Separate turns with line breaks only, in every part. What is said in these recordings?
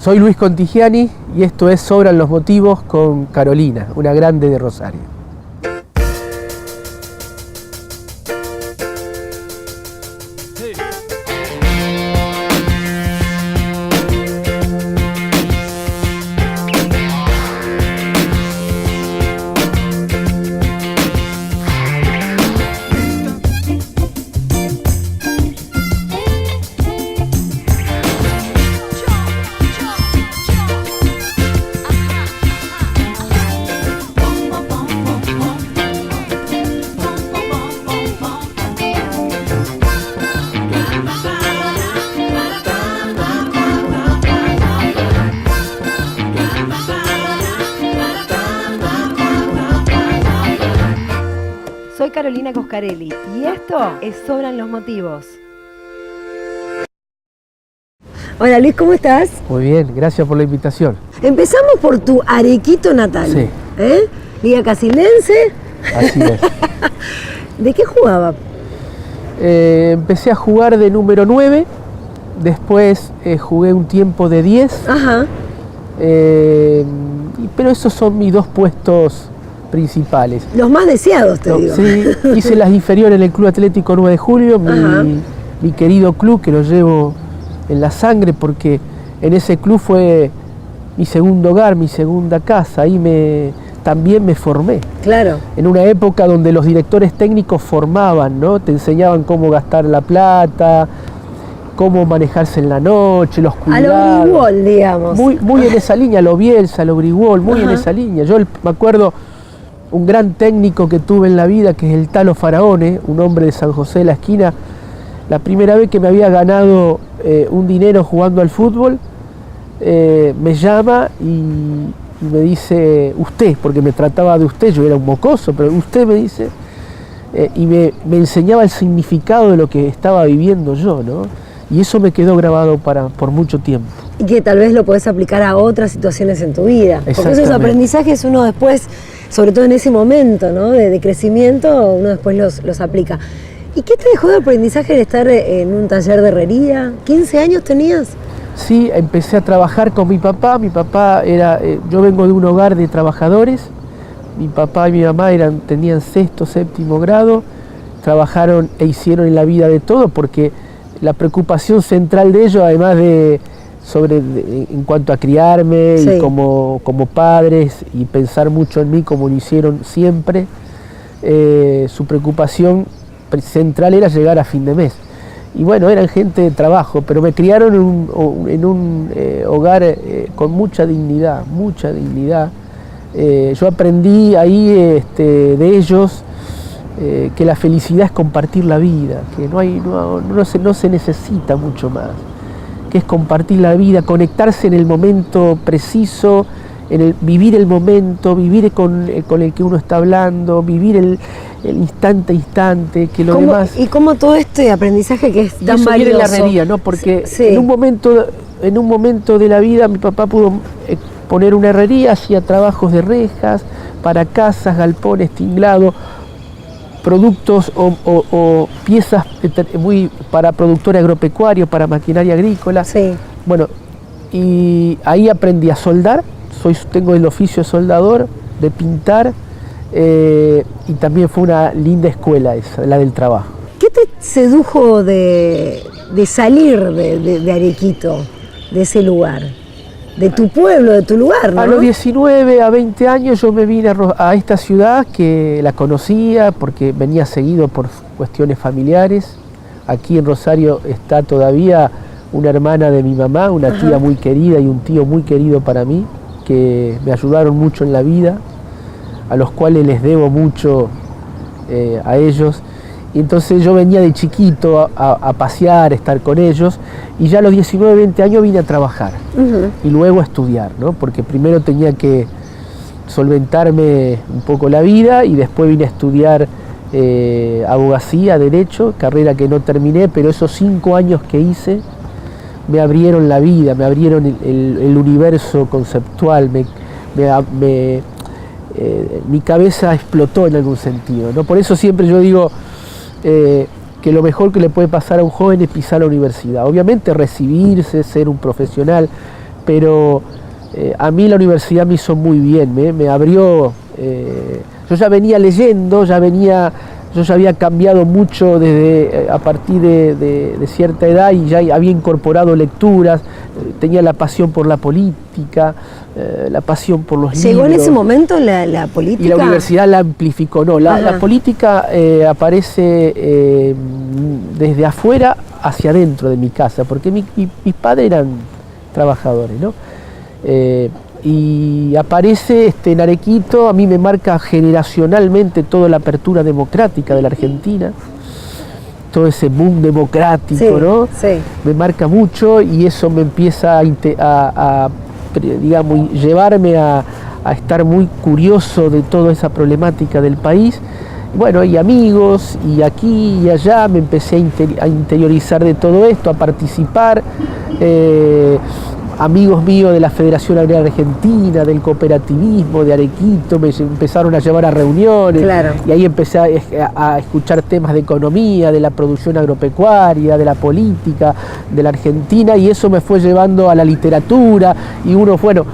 Soy Luis Contigiani y esto es Sobran los Motivos con Carolina, una grande de Rosario.
Soy Carolina Coscarelli y esto es Sobran los Motivos. Hola Luis, ¿cómo estás?
Muy bien, gracias por la invitación.
Empezamos por tu Arequito natal.
Sí.
Liga Casildense.
Así es.
¿De qué jugaba?
Empecé a jugar de número 9, después jugué un tiempo de 10.
Ajá.
Pero esos son mis dos puestos principales.
Los más deseados, te digo.
Sí, hice las inferiores en el Club Atlético 9 de Julio, mi querido club, que lo llevo en la sangre porque en ese club fue mi segundo hogar, mi segunda casa. Ahí también me formé.
Claro. En
una época donde los directores técnicos formaban, ¿no? Te enseñaban cómo gastar la plata, cómo manejarse en la noche, los cuidados.
A lo Grigol, digamos.
Muy en esa línea, lo Bielsa, lo Grigol, muy en esa línea. Yo me acuerdo un gran técnico que tuve en la vida, que es el Talo Faraone, un hombre de San José de la Esquina. La primera vez que me había ganado un dinero jugando al fútbol, me llama y me dice, usted, porque me trataba de usted, yo era un mocoso, pero usted me dice, y me enseñaba el significado de lo que estaba viviendo yo, ¿no? Y eso me quedó grabado por mucho tiempo.
Y que tal vez lo podés aplicar a otras situaciones en tu vida. Porque esos aprendizajes uno después, sobre todo en ese momento, ¿no? de crecimiento, uno después los aplica. ¿Y qué te dejó de aprendizaje de estar en un taller de herrería? ¿15 años tenías?
Sí, empecé a trabajar con mi papá. Mi papá yo vengo de un hogar de trabajadores. Mi papá y mi mamá tenían 6º, 7º grado. Trabajaron e hicieron en la vida de todo porque la preocupación central de ellos, además en cuanto a criarme, sí, y como padres y pensar mucho en mí como lo hicieron siempre, su preocupación central era llegar a fin de mes. Y bueno, eran gente de trabajo, pero me criaron en un hogar con mucha dignidad, mucha dignidad. Yo aprendí ahí de ellos que la felicidad es compartir la vida, que no se necesita mucho más, que es compartir la vida, conectarse en el momento preciso, vivir el momento, vivir con el que uno está hablando, vivir el instante a instante, que lo demás...
Y cómo todo este aprendizaje que es tan valioso...
en la herrería, ¿no? Porque
sí.
en un momento de la vida mi papá pudo poner una herrería, hacía trabajos de rejas, para casas, galpones, tinglado, productos o piezas para productores agropecuarios, para maquinaria agrícola.
Sí.
Bueno, y ahí aprendí a soldar, tengo el oficio de soldador, de pintar, y también fue una linda escuela esa, la del trabajo.
¿Qué te sedujo de salir de Arequito, de ese lugar? De tu pueblo, de tu lugar, ¿no?
A los 19, a 20 años yo me vine a esta ciudad que la conocía porque venía seguido por cuestiones familiares. Aquí en Rosario está todavía una hermana de mi mamá, una tía muy querida y un tío muy querido para mí, que me ayudaron mucho en la vida, a los cuales les debo mucho a ellos. Y entonces yo venía de chiquito a pasear, a estar con ellos, y ya a los 19, 20 años vine a trabajar y luego a estudiar, ¿no? Porque primero tenía que solventarme un poco la vida y después vine a estudiar abogacía, derecho, carrera que no terminé, pero esos 5 años que hice me abrieron la vida, me abrieron el universo conceptual, mi cabeza explotó en algún sentido, ¿no? Por eso siempre yo digo que lo mejor que le puede pasar a un joven es pisar la universidad. Obviamente recibirse, ser un profesional, pero a mí la universidad me hizo muy bien, me abrió, yo ya venía leyendo, yo ya había cambiado mucho desde a partir de cierta edad y ya había incorporado lecturas, tenía la pasión por la política, la pasión por los libros.
¿Llegó en ese momento la política?
Y la universidad la amplificó, no, la política aparece desde afuera hacia adentro de mi casa, porque mis padres eran trabajadores, ¿no? Y aparece en Arequito, a mí me marca generacionalmente toda la apertura democrática de la Argentina, todo ese boom democrático, sí, ¿no?
Sí.
Me marca mucho y eso me empieza a digamos, llevarme a estar muy curioso de toda esa problemática del país. Bueno, y amigos, y aquí y allá me empecé a interiorizar de todo esto, a participar. Amigos míos de la Federación Agraria Argentina, del cooperativismo, de Arequito, me empezaron a llevar a reuniones,
claro.
Y ahí empecé a escuchar temas de economía, de la producción agropecuaria, de la política de la Argentina, y eso me fue llevando a la literatura, y uno, bueno,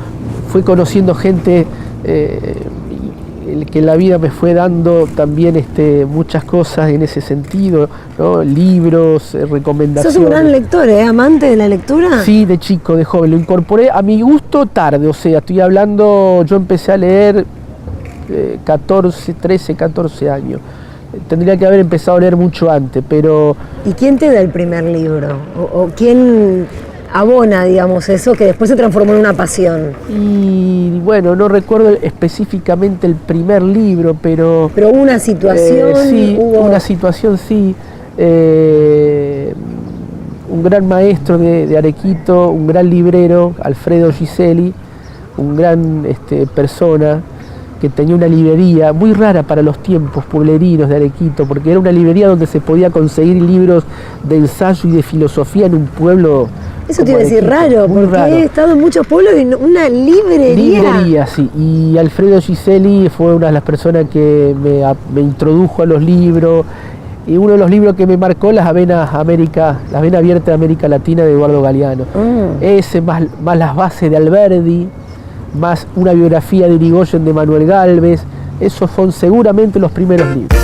fue conociendo gente que en la vida me fue dando también muchas cosas en ese sentido, ¿no? Libros, recomendaciones.
¿Sos un gran lector, amante de la lectura?
Sí, de chico, de joven, lo incorporé a mi gusto tarde, o sea, estoy hablando, yo empecé a leer 13, 14 años. Tendría que haber empezado a leer mucho antes, pero...
¿Y quién te da el primer libro? ¿O quién abona, digamos, eso que después se transformó en una pasión?
Y bueno, no recuerdo específicamente el primer libro, pero...
Pero hubo una situación...
sí, una situación, sí. Un gran maestro de Arequito, un gran librero, Alfredo Giseli, un gran persona, que tenía una librería muy rara para los tiempos pueblerinos de Arequito, porque era una librería donde se podía conseguir libros de ensayo y de filosofía en un pueblo...
Eso te iba a decir raro, porque raro. He estado en muchos pueblos y una librería.
Librería, sí. Y Alfredo Giseli fue una de las personas que me introdujo a los libros. Y uno de los libros que me marcó, Las venas abiertas de América Latina, de Eduardo Galeano. Ese, más las bases de Alberdi, más una biografía de Irigoyen de Manuel Gálvez. Esos son seguramente los primeros libros.